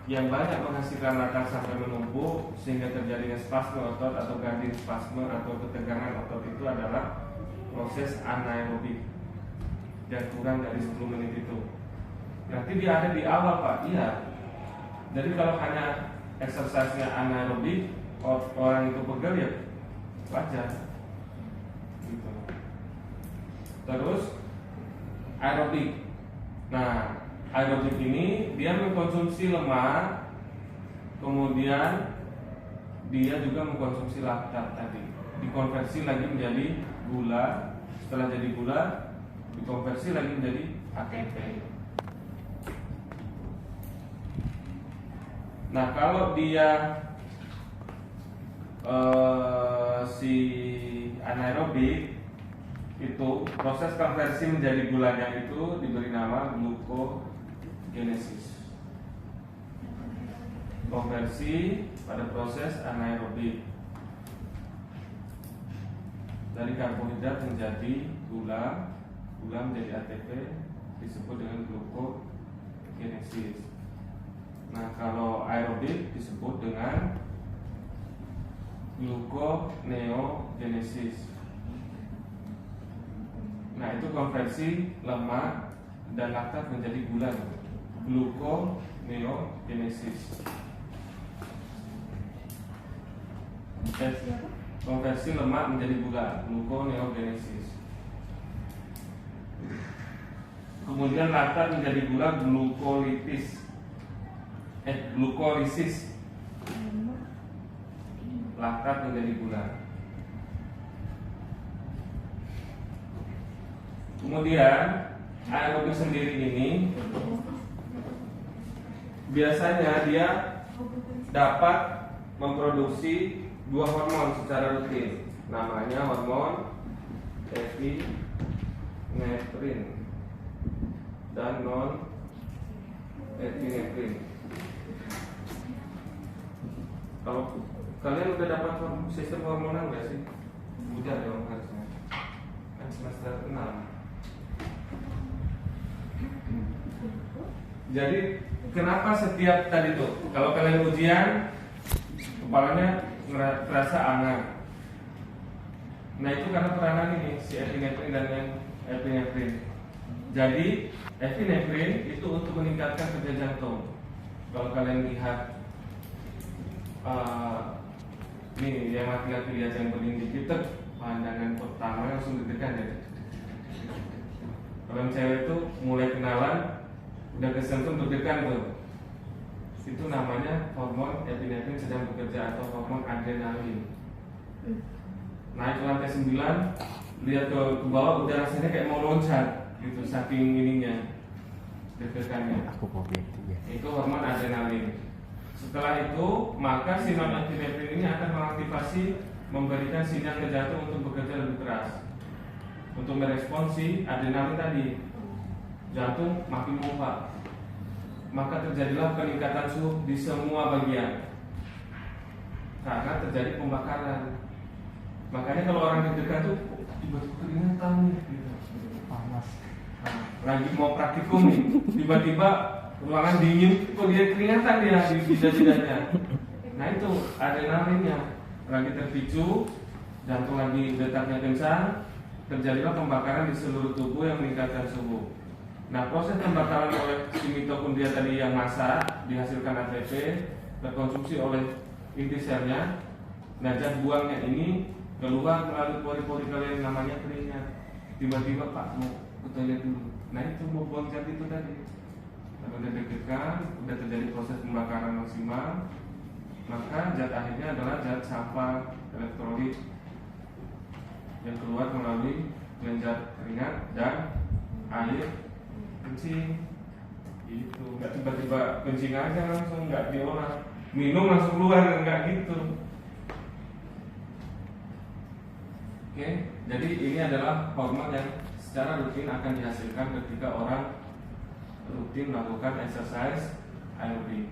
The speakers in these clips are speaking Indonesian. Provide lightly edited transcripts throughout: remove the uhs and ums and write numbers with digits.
yang banyak menghasilkan radang sampai menumpuk sehingga terjadinya spasme otot atau ganti spasme atau ketegangan otot itu adalah proses anaerobik dan kurang dari 10 menit itu. Berarti dia ada di awal Pak? Iya. Jadi kalau hanya exercise-nya anaerobik, orang itu pegel ya wajar gitu. Terus aerobik. Nah, aerobik ini dia mengkonsumsi lemak, kemudian dia juga mengkonsumsi laktat tadi, dikonversi lagi menjadi gula. Setelah jadi gula, dikonversi lagi menjadi ATP. Nah, kalau dia si anaerobik itu proses konversi menjadi gulanya itu diberi nama glukogenesis. Konversi pada proses anaerobik dari karbohidrat menjadi gula, gula menjadi ATP disebut dengan glukogenesis. Nah, kalau aerobik disebut dengan gluconeogenesis. Nah, itu konversi lemak dan laktat menjadi gula, gluconeogenesis. Konversi lemak menjadi gula, gluconeogenesis. Kemudian laktat menjadi gula, glukolisis. Laktat menjadi gula. Kemudian aerobik sendiri ini biasanya dia dapat memproduksi dua hormon secara rutin. Namanya hormon epinefrin dan non epinefrin. Kalau kalian udah dapat sistem hormonal nggak sih? Udah dong harusnya. Kan semester 6. Jadi kenapa setiap tadi tuh kalau kalian ujian kepalanya terasa anget. Nah, itu karena peranan ini si epinefrin dan yang epinefrin. Jadi epinefrin itu untuk meningkatkan kerja jantung. Kalau kalian lihat ini yang laki-laki lihat yang berdiri kita pandangan pertama langsung deg-degan ya. Kalau yang cewek itu mulai kenalan udah kesentuh deg-degan tuh. Itu namanya hormon epinefrin sedang bekerja atau hormon adrenalin. Naik ke lantai 9, lihat ke bawah udah rasanya kayak mau loncat gitu saking ininya deg-degannya. Aku mau ya. Itu hormon adrenalin. Setelah itu, maka si non epinefrin ini akan mengaktifasi memberikan sinyal ke jantung untuk bekerja lebih keras untuk merespons si adrenalin tadi. Jantung makin pompa, maka terjadilah peningkatan suhu di semua bagian karena terjadi pembakaran. Makanya kalau orang deg-degan tuh tiba-tiba keringatan nih, gitu. Panas. Nah, lagi mau praktikum nih, tiba-tiba ruangan dingin, kok dia keringatan dia di dada-dadanya. Nah, itu adrenalinnya lagi terpicu, jantung lagi detaknya kencang, terjadilah pembakaran di seluruh tubuh yang meningkatkan suhu. Nah, proses pembakaran oleh si mitokondria tadi yang masak dihasilkan ATP terkonsumsi oleh inti selnya. Nah, zat buangnya ini keluar melalui pori-pori kalian namanya keringat. Tiba-tiba Pak mau ke toilet dulu. Nah, itu mau buang zat itu tadi. Kalau udah deg-degan, udah terjadi proses pembakaran maksimal, maka zat akhirnya adalah zat sampah elektrolit yang keluar melalui kelenjar keringat dan air kencing. Itu nggak tiba-tiba kencing aja langsung, nggak diolah, minum langsung keluar, nggak gitu. Oke, jadi ini adalah hormon yang secara rutin akan dihasilkan ketika orang rutin melakukan exercise aerobik.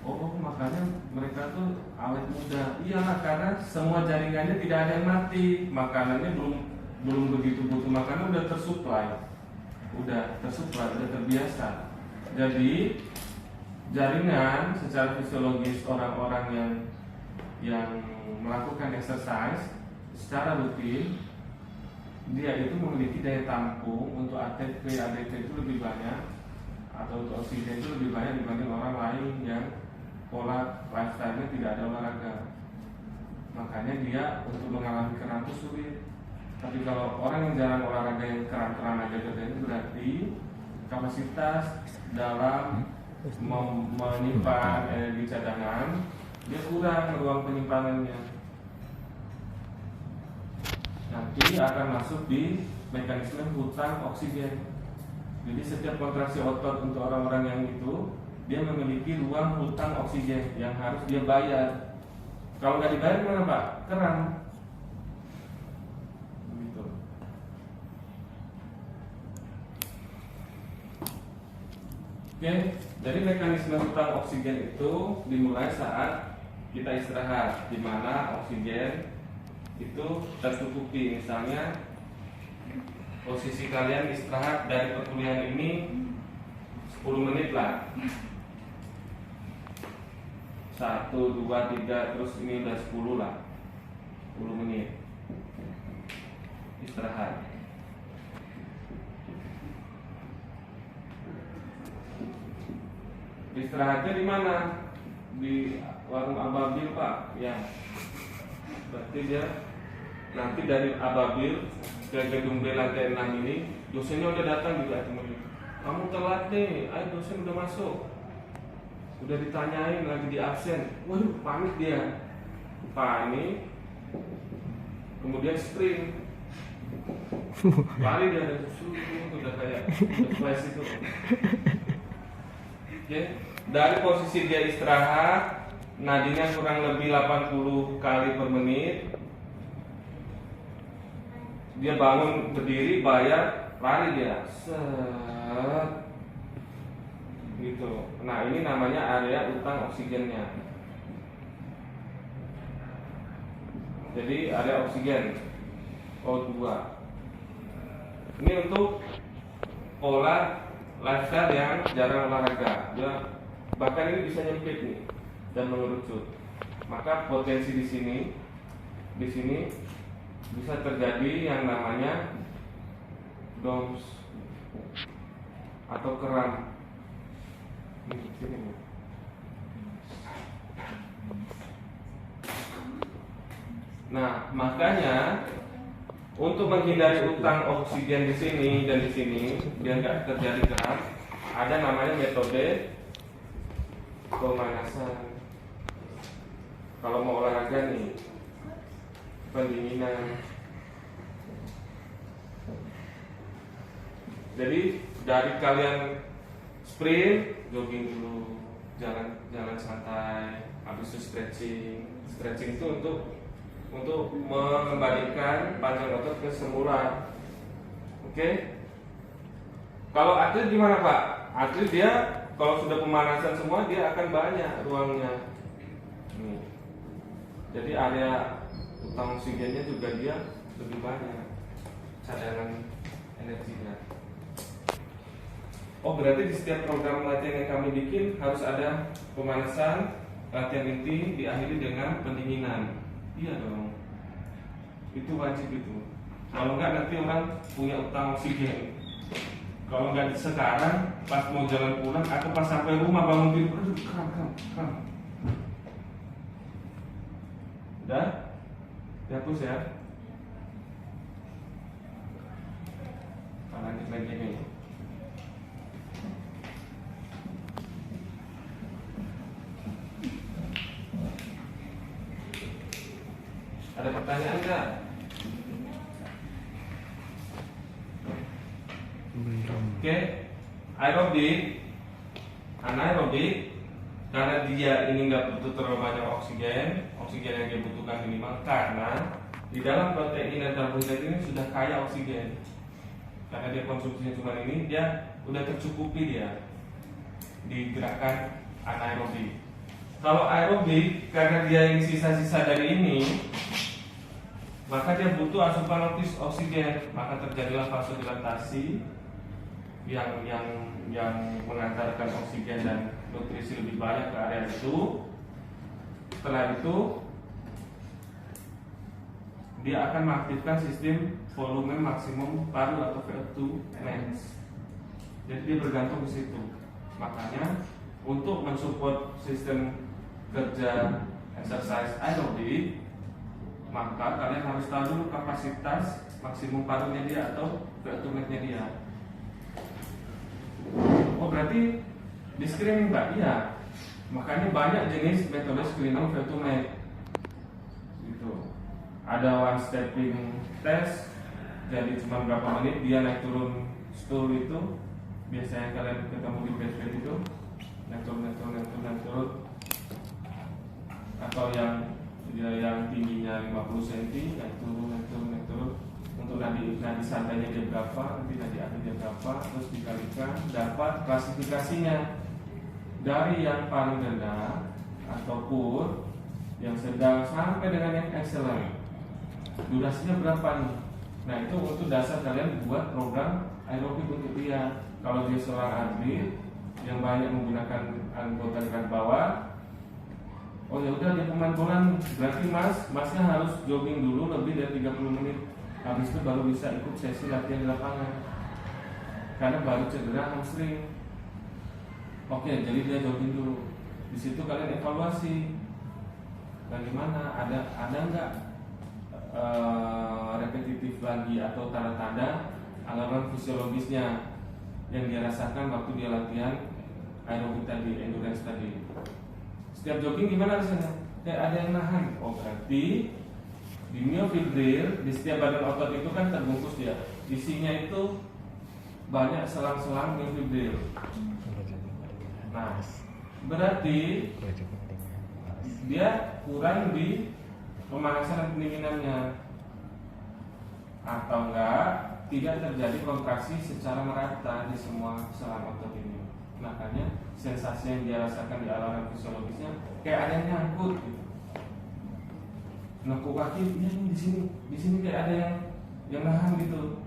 Oh, makanya mereka tuh awet muda. Iyalah, karena semua jaringannya tidak ada yang mati. Makanannya belum begitu butuh makanan, udah tersuplai. udah tersupply, udah terbiasa. Jadi jaringan secara fisiologis orang-orang yang melakukan exercise secara rutin, dia itu memiliki daya tampung untuk ATP, ADP itu lebih banyak, atau untuk oksigen itu lebih banyak dibanding orang lain yang pola lifestyle-nya tidak ada olahraga. Makanya dia untuk mengalami kram itu sulit. Tapi kalau orang yang jarang olahraga yang kram-kram aja itu berarti kapasitas dalam menyimpan energi cadangan dia kurang ruang penyimpanannya. Nanti akan masuk di mekanisme hutang oksigen. Jadi setiap kontraksi otot untuk orang-orang yang itu, dia memiliki ruang hutang oksigen yang harus dia bayar. Kalau nggak dibayar gimana Pak? Kram. Gitu. Oke, jadi mekanisme hutang oksigen itu dimulai saat kita istirahat, di mana oksigen itu tercukupi. Misalnya posisi kalian istirahat dari perkuliahan ini 10 menit lah, 1, 2, 3, terus ini udah 10 lah, 10 menit istirahat. Istirahatnya di mana? Di warung Ababil Pak, ya. Berarti dia nanti dari Ababil ke gedung B lantai 6 ini, dosennya udah datang juga teman-teman. Kamu telat nih, ayo dosen udah masuk. Udah ditanyain lagi di absen. Waduh, panik dia. Panik. Kemudian sprint. Lari dia dari udah kayak flash itu. Oke. Dari posisi dia istirahat, nadinya kurang lebih 80 kali per menit. Dia bangun berdiri, bayar, lari dia. Set. Gitu. Nah, ini namanya area hutang oksigennya. Jadi area oksigen O2. Ini untuk pola lifestyle yang jarang olahraga. Ya, bahkan ini bisa nyempit nih dan mengerucut. Maka potensi di sini bisa terjadi yang namanya DOMS atau kram. Nah, makanya untuk menghindari utang oksigen di sini dan di sini biar nggak terjadi kram, ada namanya metode pemanasan. Kalau mau olahraga nih, pendinginan. Jadi dari kalian sprint, jogging dulu, jalan santai, habis itu stretching. Stretching itu untuk mengembalikan panjang otot ke semula. Oke? Kalau atlet gimana Pak? Atlet dia kalau sudah pemanasan semua dia akan banyak ruangnya. Nih. Jadi area utang oksigennya juga dia lebih banyak cadangan energinya. Oh, berarti di setiap program latihan yang kami bikin harus ada pemanasan, latihan inti diakhiri dengan pendinginan. Iya dong, itu wajib itu. Kalau enggak nanti orang punya utang oksigen. Kalau enggak sekarang, pas mau jalan pulang atau pas sampai rumah bangun tidur, aduh kram. Udah? Dihapus ya. Lanjut lagi nih. Ada pertanyaan enggak? Oke, aerobik, anaerobik, karena dia ini nggak butuh terlalu banyak oksigen yang dia butuhkan minimal karena di dalam protein dan karbohidrat ini sudah kaya oksigen. Karena dia konsumsinya cuma ini, dia udah tercukupi dia di gerakan anaerobik. Kalau aerobik, karena dia ini sisa-sisa dari ini, maka dia butuh asupan oksigen, maka terjadilah vasodilatasi yang mengantarkan oksigen dan nutrisi lebih banyak ke area itu. Setelah itu dia akan mengaktifkan sistem volume maksimum paru atau VO2 max. Jadi dia bergantung ke situ. Makanya untuk mensupport sistem kerja exercise aerobik, maka kalian harus tahu dulu kapasitas maksimum parunya dia atau VO2 max-nya dia. Oh berarti di screening Mbak? Iya. Makanya banyak jenis metode screening VO2 max. Gitu. Ada one stepping test, jadi cuma berapa menit dia naik turun stool itu. Biasanya kalian ketemu di bed itu naik turun. Atau yang tingginya 50 cm naik turun. Untuk nadi santainya dia berapa, nanti nadi akhir dia berapa, terus dikalikan dapat klasifikasinya dari yang paling rendah ataupun yang sedang sampai dengan yang excellent. Durasinya berapa nih? Nah itu untuk dasar kalian buat program aerobik untuk dia. Kalau dia seorang atlet yang banyak menggunakan anggota dekat bawah, oh ya udah dia pemain bola nih, berarti masnya harus jogging dulu lebih dari 30 menit. Habis itu baru bisa ikut sesi latihan di lapangan. Karena baru cedera hamstring. Oke, jadi dia jogging dulu. Di situ kalian evaluasi. Bagaimana? Ada nggak repetitif lagi atau tanda-tanda alarm fisiologisnya yang dia rasakan waktu dia latihan aerobik tadi, endurance tadi. Setiap jogging gimana rasanya? Kayak ada yang nahan. Oh berarti di myofibril, di setiap badan otot itu kan terbungkus dia. Isinya itu banyak selang-selang myofibril. Nah, berarti dia kurang di pemanasan dan pendinginannya, atau enggak tidak terjadi kontraksi secara merata di semua selang otot ini. Makanya sensasi yang dia rasakan di alarm fisiologisnya kayak ada yang nyangkut gitu. Nekuk kaki, ya di sini kayak ada yang nahan gitu.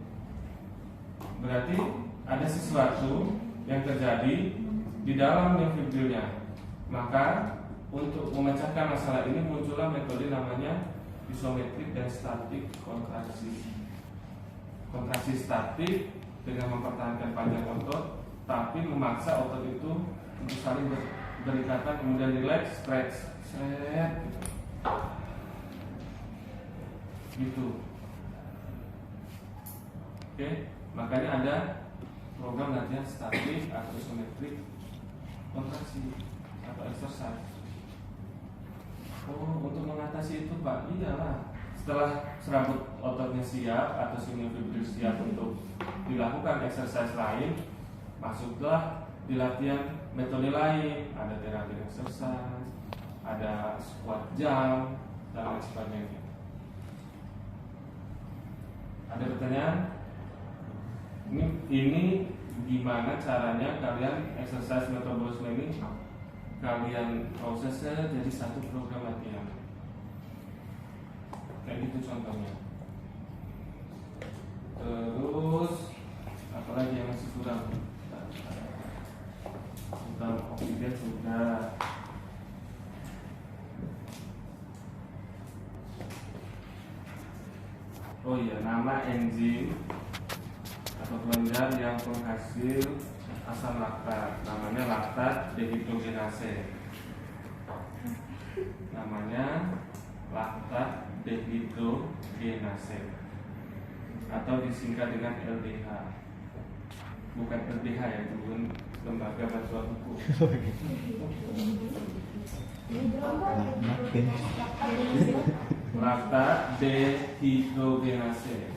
Berarti ada sesuatu yang terjadi di dalam myofibrillnya. Maka untuk memecahkan masalah ini muncullah metode namanya isometrik dan statik kontraksi. Kontraksi statik dengan mempertahankan panjang otot, tapi memaksa otot itu untuk saling berikatan, kemudian relax, stretch, gitu. Oke, makanya ada program latihan statik atau isometrik kontraksi atau exercise. Oh, untuk mengatasi itu Pak, iyalah. Setelah serabut ototnya siap atau si myofibril siap untuk dilakukan exercise lain, masuklah di latihan metode lain. Ada terapi exercise, ada squat jump, dan lain sebagainya. Ada pertanyaan? Ini gimana caranya kalian exercise metabolisme ini kalian prosesnya jadi satu program latihan. Kayak gitu contohnya. Terus apalagi yang masih kurang? Tentang oksigen sudah. Oh iya, nama enzim atau kelenjar yang penghasil asam laktat namanya laktat dehidrogenase. Namanya laktat dehidrogenase atau disingkat dengan LDH. Bukan LDH ya, bukan lembaga bantuan hukum. Laktat dehidrogenase.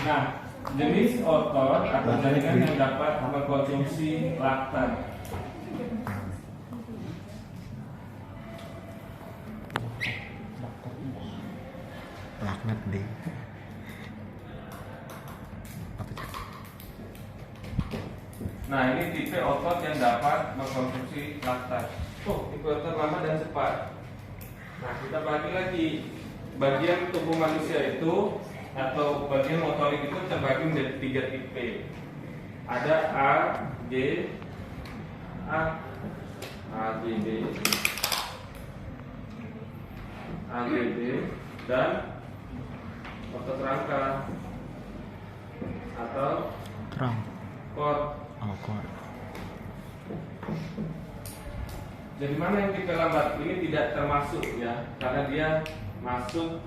Nah, jenis otot atau jaringan yang dapat mengkonsumsi laktat. Laknat deh. Nah, ini tipe otot yang dapat mengkonsumsi laktat. Oh, tipe otot lama dan cepat. Nah, kita bagi lagi bagian tubuh manusia itu atau bagian motorik itu terbagi menjadi 3 tipe. Ada A, G, A, G, B, A, G, B, dan otot rangka atau Terang. core. Oh, kor. Jadi mana yang tipe lambat ini tidak termasuk ya, karena dia masuk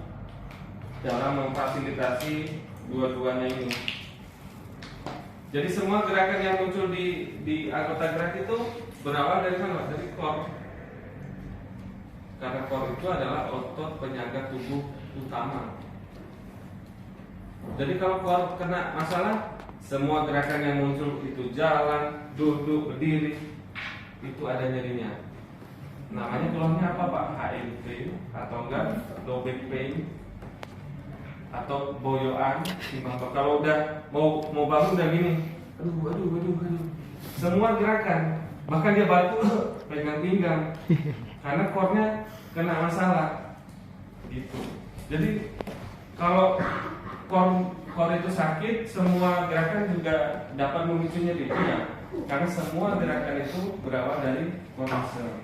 dalam memfasilitasi dua-duanya ini. Jadi semua gerakan yang muncul di anggota gerak itu berawal dari mana? Dari core. Karena core itu adalah otot penyangga tubuh utama. Jadi kalau core kena masalah, semua gerakan yang muncul itu jalan, duduk, berdiri, itu ada nyerinya. Namanya keluarnya apa Pak? HMP atau enggak low back pain atau boyoan. Kalau udah mau bangun udah gini, aduh. Semua gerakan, bahkan dia batu pegang pinggang karena core-nya kena masalah. Gitu. Jadi kalau core itu sakit, semua gerakan juga dapat memicunya di dia. Karena semua gerakan itu berawal dari core muscle.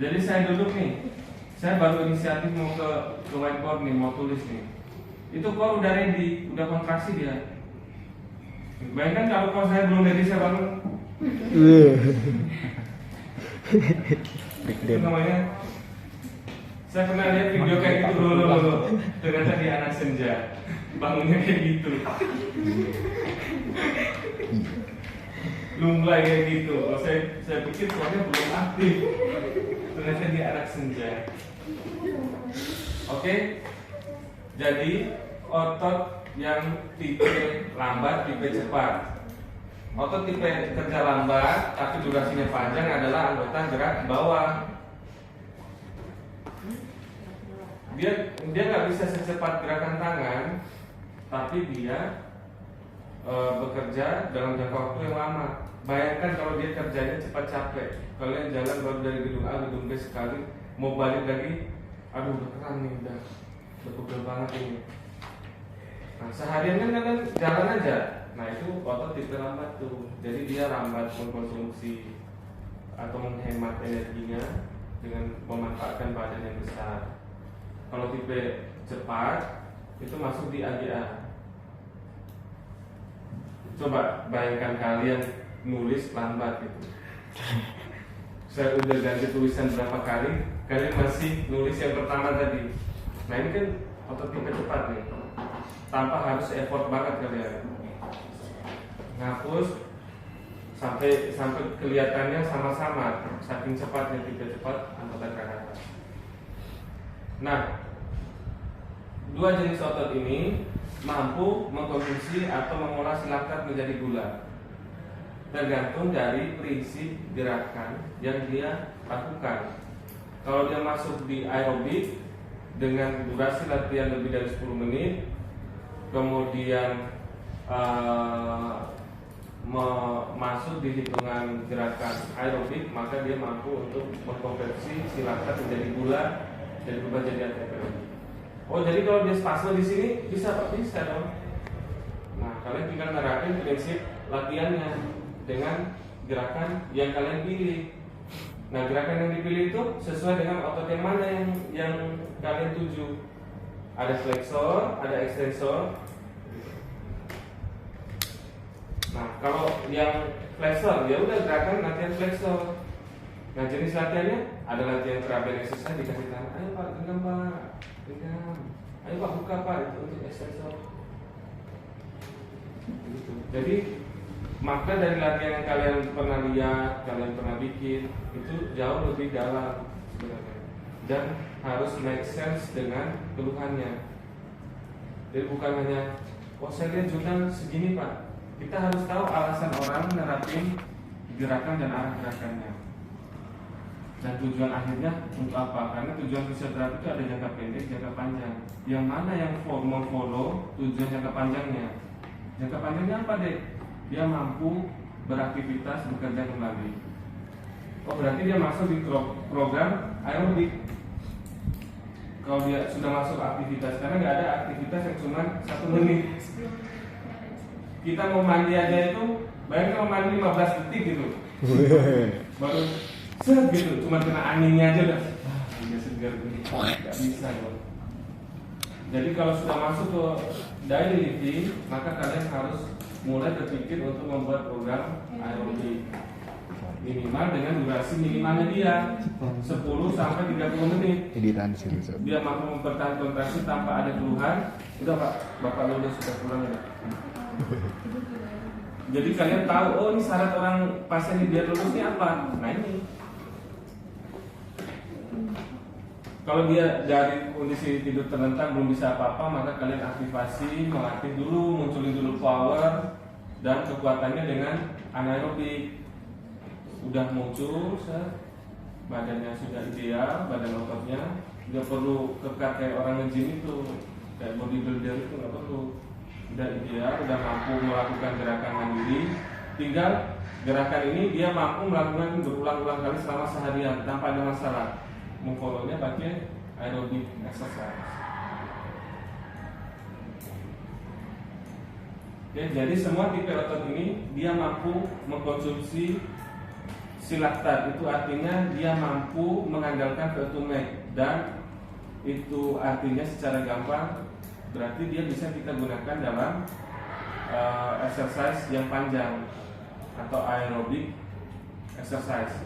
Jadi saya duduk nih, saya baru inisiatif mau ke whiteboard nih, mau tulis nih. Itu core udah ready, udah kontraksi dia. Bayangkan kalau core saya belum ready, saya bangun. Itu namanya. Saya pernah lihat video kayak gitu dulu. Ternyata di anak senja, bangunnya kayak gitu. Lumlai kayak gitu. Kalau saya pikir core-nya belum aktif. Ternyata di anak senja. Oke. Jadi otot yang tipe lambat, tipe cepat. Otot tipe kerja lambat tapi durasinya panjang adalah anggota gerak bawah. Dia nggak bisa secepat gerakan tangan, tapi dia bekerja dalam jangka waktu yang lama. Bayangkan kalau dia kerjanya cepat capek. Kalian jalan baru dari gedung A gedung B sekali, mau balik lagi, aduh udah keren nih, udah pegel banget ini. Nah seharian kan kalian jalan aja. Nah itu otot tipe lambat tuh. Jadi dia lambat mengkonsumsi atau menghemat energinya dengan memanfaatkan badan yang besar. Kalau tipe cepat itu masuk di AGA. Coba bayangkan kalian nulis lambat gitu. Saya udah ganti tulisan berapa kali, kalian masih nulis yang pertama tadi. Nah ini kan otot tipe cepat nih, tanpa harus effort banget kalian. Ngapus sampai kelihatannya sama-sama, saking cepatnya tipe cepat anggota gerak atas. Nah, dua jenis otot ini mampu mengkonsumsi atau mengolah si laktat menjadi gula, tergantung dari prinsip gerakan yang dia lakukan. Kalau dia masuk di aerobik dengan durasi latihan lebih dari 10 menit, kemudian masuk di hitungan gerakan aerobik, maka dia mampu untuk mengkonversi si laktat menjadi gula dan berubah jadi ATP. Oh, jadi kalau dia spasme di sini bisa Pak, bisa dong. Nah, kalian tinggal nerapin prinsip latihannya dengan gerakan yang kalian pilih. Nah, gerakan yang dipilih itu sesuai dengan otot yang mana yang kalian tuju. Ada flexor, ada extensor. Nah, kalau yang flexor, ya udah gerakan latihan flexor. Nah, jenis latihannya ada latihan travel exercise, dikasih tangan, ayo Pak, genggam Pak, genggam. Ayo Pak, buka Pak, itu untuk extensor. Gitu. Jadi maka dari latihan yang kalian pernah lihat, kalian pernah bikin, itu jauh lebih dalam sebenarnya, dan harus make sense dengan keluhannya. Jadi bukan hanya, oh saya lihat jurnal segini Pak. Kita harus tahu alasan orang nerapin gerakan dan arah gerakannya, dan tujuan akhirnya untuk apa. Karena tujuan fisioterapi itu ada jangka pendek, jangka panjang. Yang mana yang follow tujuan jangka panjangnya. Jangka panjangnya apa deh? Dia mampu beraktivitas, bekerja kembali. Oh berarti dia masuk di program aerobik. kalau dia sudah masuk aktivitas, karena nggak ada aktivitas yang cuma 1 menit. Kita mau mandi aja itu, bayangin kalau mandi 15 detik gitu, baru set gitu, cuma kena anginnya aja udah segar gitu, nggak bisa dong. Jadi kalau sudah masuk ke daily living, maka kalian harus mulai berpikir untuk membuat program aerobik minimal dengan durasi minimalnya dia 10 sampai 30 menit. Dia mampu mempertahankan kontraksi tanpa ada keluhan. Udah Pak, Bapak lu udah sudah pulang ya. Jadi kalian tahu, oh ini syarat orang pasien biar lulus ini apa? Nah ini. Kalau dia dari kondisi tidur terlentang belum bisa apa-apa, maka kalian aktivasi, melatih dulu, munculin dulu power dan kekuatannya dengan anaerobik. Udah muncul, badannya sudah ideal, badan ototnya, nggak perlu kekat kayak orang nge-gym itu, kayak bodybuilder itu nggak perlu. Udah ideal, udah mampu melakukan gerakan mandiri, tinggal gerakan ini dia mampu melakukan berulang-ulang kali selama seharian tanpa ada masalah. Memfollownya pakai aerobic exercise. Oke, jadi semua tipe otot ini dia mampu mengkonsumsi silaktat, itu artinya dia mampu mengandalkan V2 max, dan itu artinya secara gampang berarti dia bisa kita gunakan dalam exercise yang panjang atau aerobic exercise,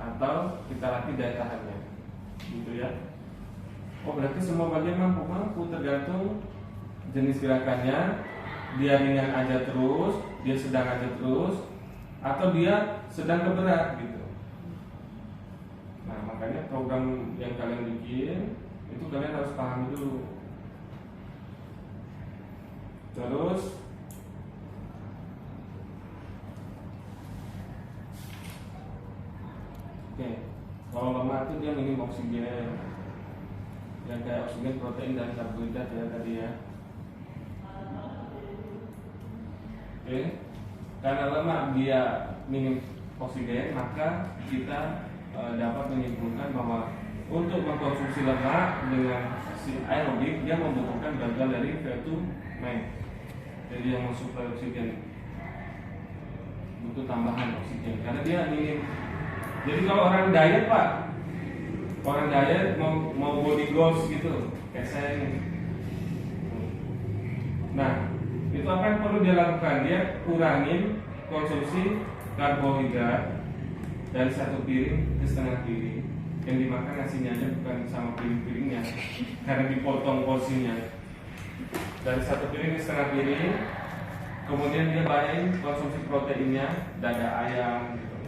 atau kita latih daya tahannya, gitu ya. Oh berarti semua bagian mampu tergantung jenis gerakannya. Dia ringan aja terus, dia sedang aja terus, atau dia sedang ke berat gitu. Nah makanya program yang kalian bikin itu kalian harus pahami dulu. Terus oke, kalau lemak itu dia minim oksigen, yang kayak oksigen, protein dan karbohidrat ya tadi ya. Oke, karena lemak dia minim oksigen, maka kita dapat menyimpulkan bahwa untuk mengkonsumsi lemak dengan si aerobik dia membutuhkan bagian dari V2 max. Jadi yang mensuplai oksigen butuh tambahan oksigen karena dia minim. Jadi kalau orang diet Pak, orang diet mau body goals gitu kayak saya ini. Nah itu apa yang perlu dia lakukan? Dia kurangin konsumsi karbohidrat dari 1 piring ke setengah piring. Yang dimakan nasinya aja bukan sama piring-piringnya, karena dipotong porsinya dari 1 piring ke setengah piring. Kemudian dia bayain konsumsi proteinnya, dada ayam gitu.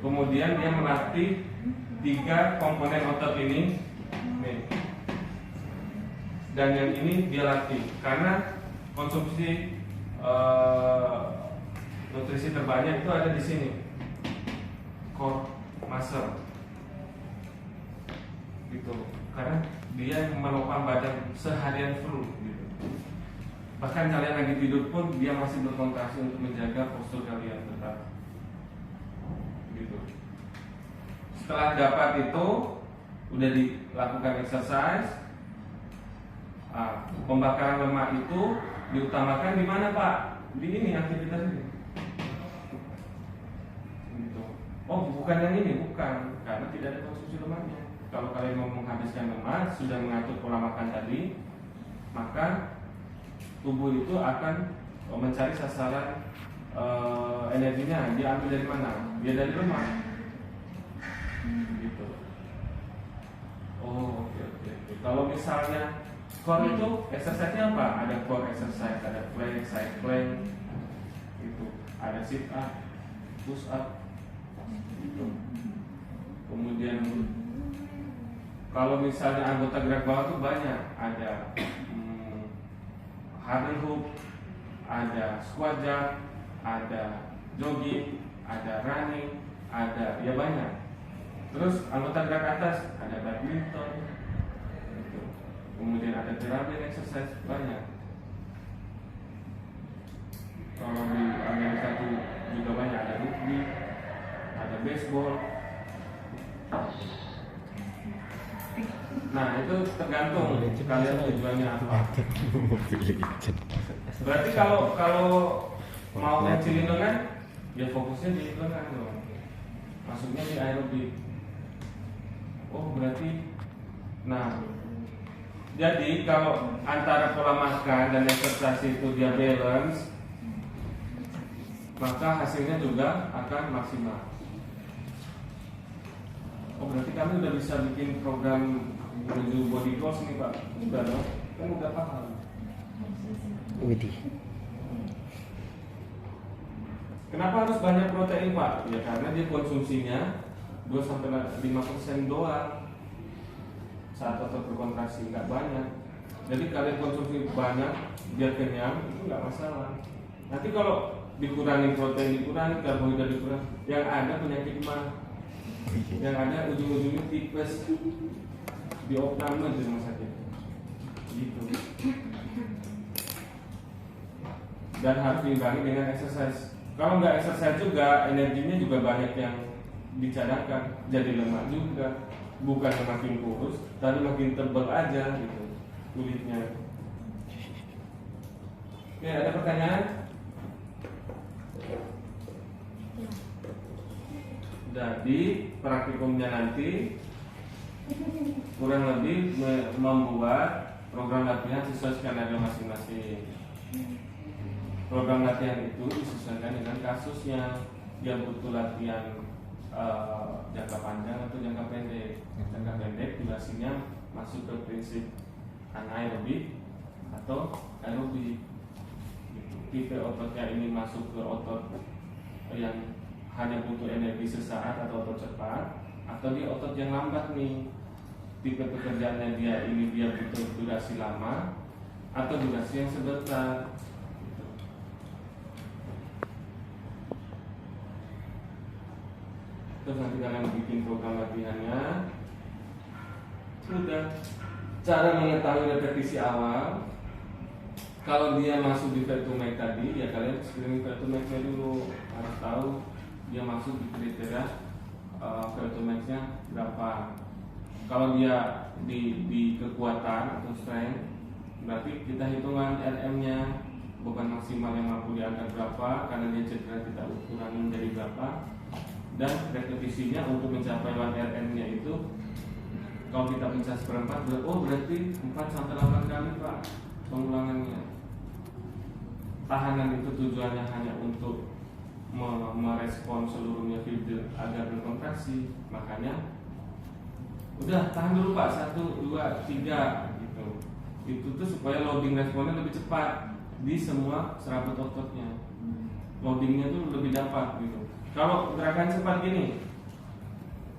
Kemudian dia melatih 3 komponen otot ini nih. Dan yang ini dia latih karena konsumsi nutrisi terbanyak itu ada di sini, core muscle gitu, karena dia menopang badan seharian full gitu. Bahkan kalian lagi tidur pun dia masih berkontraksi untuk menjaga postur kalian tetap gitu. Setelah dapat itu udah dilakukan exercise, pembakaran lemak itu diutamakan di mana Pak? Di ini aktivitas ini. Gitu. Oh bukan yang ini, bukan, karena tidak ada konsumsi lemaknya. Kalau kalian mau menghabiskan lemak, sudah mengatur pola makan tadi, maka tubuh itu akan mencari sasaran energinya. Dia ambil dari mana? Dia dari lemak. Gitu. Oh oke. Kalau misalnya core itu exercise-nya apa? Ada core exercise, ada plank, side plank, gitu. Ada sit up, push up, gitu. Kemudian kalau misalnya anggota gerak bawah itu banyak, ada hurdle hook, ada squat jump, ada jogging, ada running, ada ya banyak. Terus anggota gerak atas ada badminton, gitu. Kemudian ada terapi exercise banyak. Kalau di Amerika itu juga banyak, ada rugby, ada baseball. tergantung kalian tujuannya apa. Mobile Legend. Berarti kalau mau ngecilin lengan, ya fokusnya di lengan dong. Masuknya di aerobik. Oh berarti, nah, jadi kalau antara pola makan dan eksersis itu dia balance, maka hasilnya juga akan maksimal. Oh berarti kami udah bisa bikin program menuju body goals nih Pak? Udah dong, kan udah paham. Widih. Kenapa harus banyak protein Pak? Ya karena dia konsumsinya 2-5% doang saat otot berkontraksi, nggak banyak. Jadi kalian konsumsi banyak biar kenyang itu nggak masalah. Nanti kalau dikurangi protein, dikurangi karbohidrat, dikurangi, yang ada penyakit mah, yang ada ujung-ujungnya tipes, diopname di rumah sakit, gitu. Dan harus diimbangi dengan exercise. Kalau nggak exercise juga, energinya juga banyak yang dicadangkan, jadi lemak juga, bukan makin kurus, tapi makin tebal aja gitu kulitnya. Oke, ada pertanyaan? Jadi praktikumnya nanti kurang lebih membuat program latihan sesuai skenario masing-masing. Program latihan itu disesuaikan dengan kasusnya. Dia butuh latihan jangka panjang atau jangka pendek. Jangka pendek durasinya masuk ke prinsip anaerobik atau aerobik. Tipe ototnya ini masuk ke otot yang hanya butuh energi sesaat atau otot cepat, atau dia otot yang lambat nih. Tipe pekerjaannya dia butuh durasi lama atau durasi yang sebentar. Terus nanti kalian bikin program latihannya. Sudah. Cara mengetahui repetisi awal, kalau dia masuk di Vertumec tadi, ya kalian screening Vertumec-nya dulu, harus tahu dia masuk di kriteria Vertumec-nya berapa. Kalau dia di kekuatan atau strength, berarti kita hitungan RM-nya, beban maksimal yang mampu diangkat berapa, karena dia cedera kita ukuran menjadi berapa. Dan repetisinya untuk mencapai 1RM-nya itu, kalau kita pecah seperempat, oh berarti 4-8 kali Pak pengulangannya. Tahanan itu tujuannya hanya untuk merespon seluruhnya fiber agar berkontraksi. Makanya udah tahan dulu Pak, 1, 2, 3 gitu. Itu tuh supaya loading responnya lebih cepat di semua serabut ototnya. Loadingnya tuh lebih dapat gitu. Kalau gerakan cepat gini,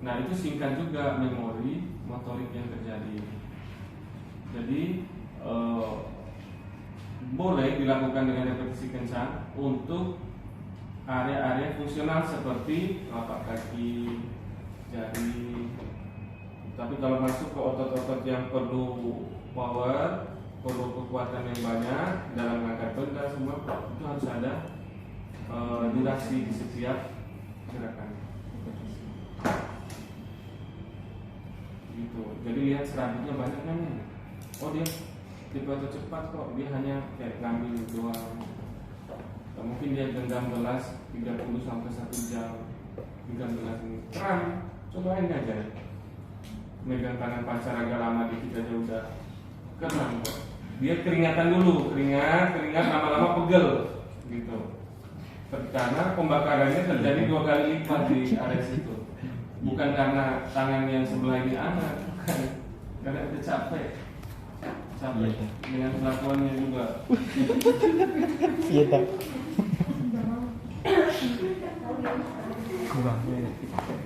nah itu singkat juga memori motorik yang terjadi. Jadi boleh dilakukan dengan repetisi kencang untuk area-area fungsional seperti telapak kaki, jari. Tapi kalau masuk ke otot-otot yang perlu power, perlu kekuatan yang banyak dalam mengangkat benda semua, itu harus ada durasi di setiap gerakan. Gitu. Jadi lihat serabutnya banyak kan nih. Oh dia tipe otot cepat kok, dia hanya kayak ngambil doang. Mungkin dia genggam gelas 30 sampai 1 jam. Genggam gelas ini kram, cobain aja. Megang tangan pacar agak lama dikit aja udah kram kok. Dia keringatan dulu, keringat lama-lama pegel gitu. Karena pembakarannya terjadi 2 kali lipat di area situ. Bukan karena tangan yang sebelah ini anak, karena itu capek dengan kelakuannya juga. Iya tak.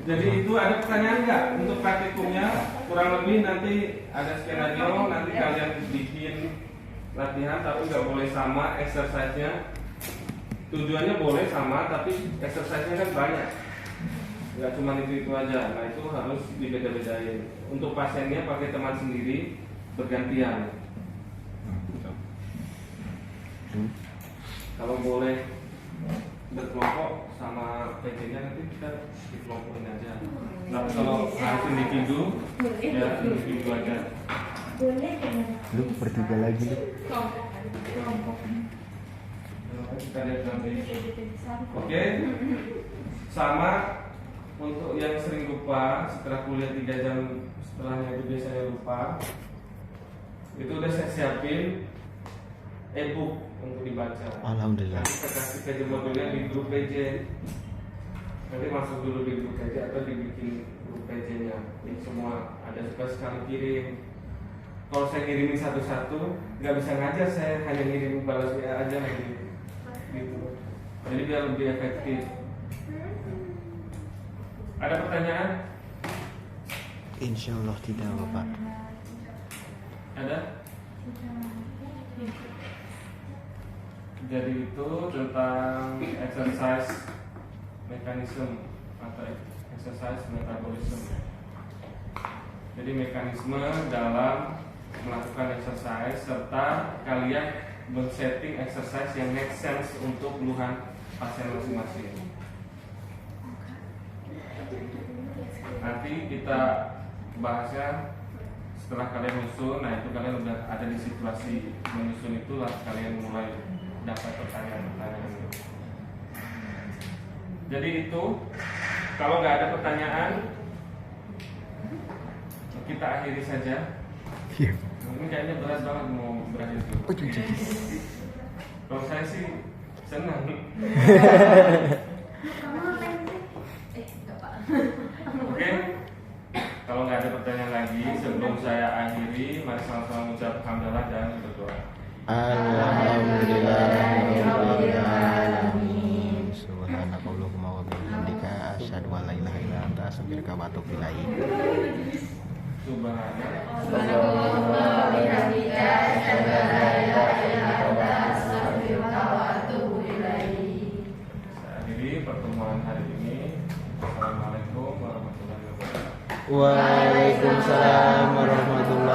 Jadi itu ada pertanyaan nggak untuk praktikumnya? Kurang lebih nanti ada skenario, nanti kalian bikin latihan tapi nggak boleh sama exercise-nya. Tujuannya boleh sama tapi exercise-nya kan banyak. Nggak cuma itu aja. Nah itu harus dibeda-bedain. Untuk pasiennya pakai teman sendiri bergantian. Kalau boleh berkelompok sama PT-nya nanti kita dikelompokin aja. Tapi kalau harus individu, ya individu aja. Lu bertiga lagi lu. Kita lihat nanti. Oke. Sama untuk yang sering lupa setelah kuliah 3 jam setelahnya itu biasanya lupa. Itu udah saya siapin e-book untuk dibaca. Alhamdulillah. Nanti kita kasih saja modulnya di grup PJ. Nanti masuk dulu di grup PJ atau dibikin grup PJ-nya. Ini semua ada sekali kirim. Kalau saya ngirimin satu-satu, nggak bisa ngajar, saya hanya ngirim balas WA aja gitu. Jadi biar lebih efektif. Ada pertanyaan? Insya Allah tidak, Bapak. Ada? Jadi itu tentang exercise mechanism atau exercise metabolism. Jadi mekanisme dalam melakukan exercise serta kalian men-setting exercise yang make sense untuk keluhan pasien masing-masing. Nanti kita bahasnya setelah kalian menyusun. Nah itu kalian udah ada di situasi menyusun, itulah kalian mulai dapat pertanyaan-pertanyaan. Jadi itu, kalau nggak ada pertanyaan, kita akhiri saja. Iya. Ini kayaknya berat banget mau berakhir dulu. Oh, jadi. Kalau saya sih senang. Oke. Kalau nggak ada pertanyaan lagi, sebelum saya akhiri, mari sama-sama mengucap hamdalah dan berdoa. Alhamdulillahirobbilalamin. Subhanakallahumma wa bihamdika asyhadu an la ilaha illa anta astaghfiruka wa atubu ilaik. Subhanallah. Saya akhiri pertemuan hari ini. Assalamualaikum warahmatullahi wabarakatuh. Waalaikumsalam warahmatullahi